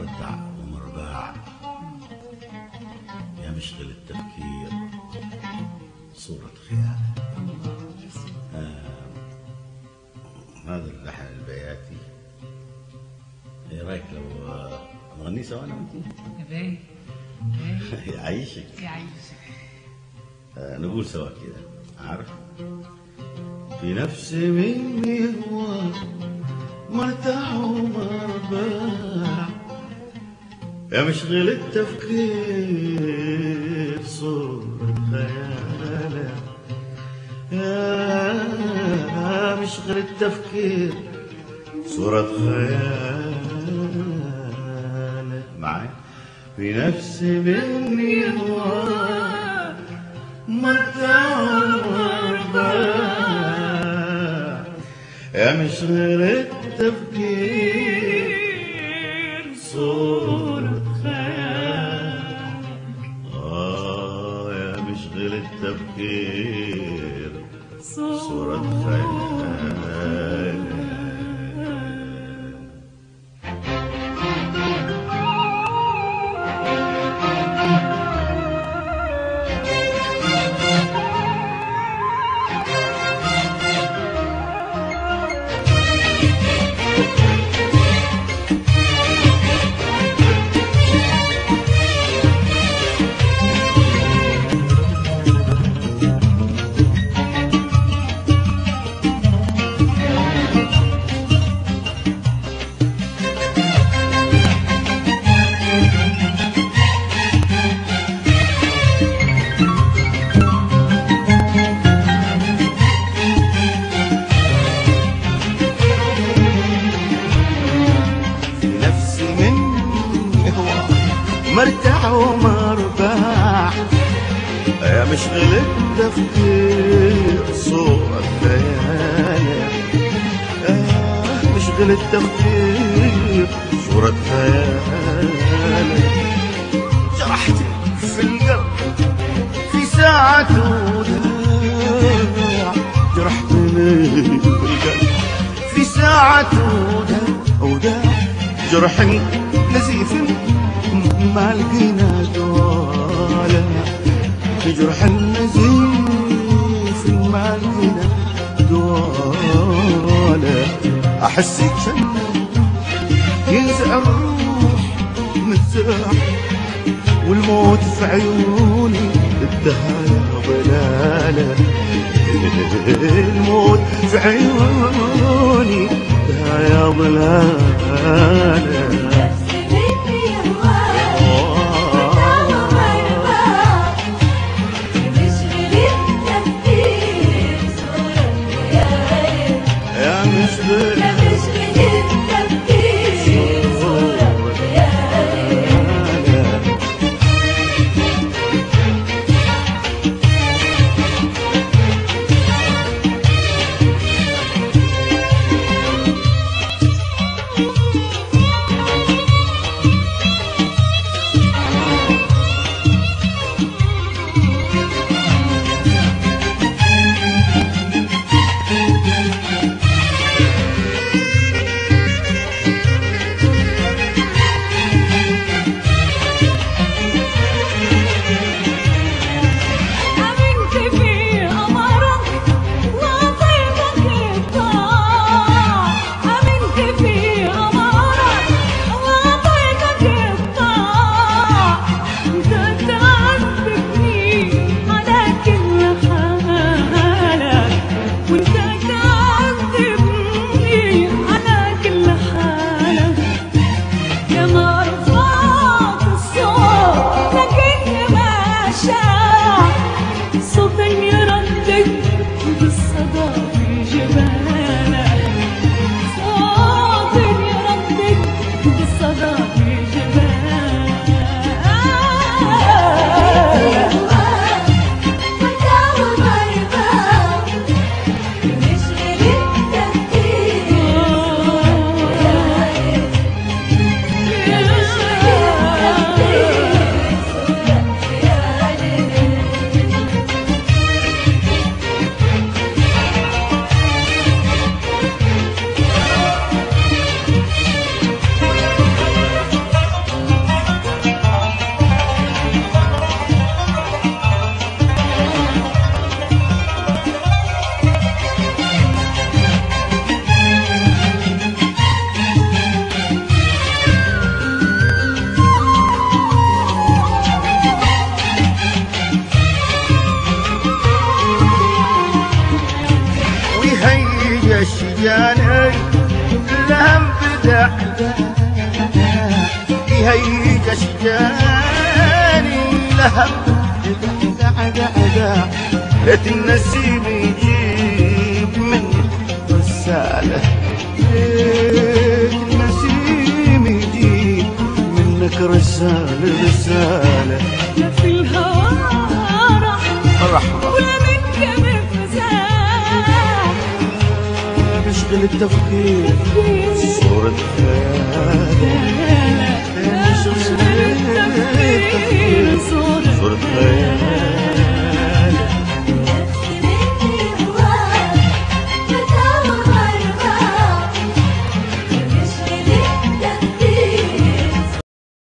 مربع ومرباع يا مشغل التفكير صورة خيال. هذا اللحن البياتي، ايه رايك لو نغني سوا انا وانتي؟ باهي يعيشك يعيشك. نقول سوا كده، عارف؟ في نفسي مني هو مرتاح ومرباح يا مشغل التفكير صورة خيالك، يا مشغل التفكير صورة خيالك معايا. في نفسي مني هو مرتاح ومرباح يا مشغل التفكير صورة خيالك، يا مشغل التفكير صورة خيالك. مرتاح ومرباح يا مشغل التفكير صورة خيالك، مشغل التفكير صورة خيالك. جرحتك في القلب في ساعة وداع، جرحتني في القلب في ساعة وداع، جرحني نزيف ما لقينا دواله، في جرح النزيف ما لقينا دواله. احسك جنة ينزع الروح مزاح، والموت في عيوني الدهايا ضلاله، الموت في عيوني الدهايا ضلاله. اشجاني الهم بدع يهيج اشجاني لهم دع ليت النسيم يجيب مني رسالة ليت النسيم يجيب منك رسالة لا في الهوى رحمة ولا منك بفزاع بشغل التفكير صورة خيالي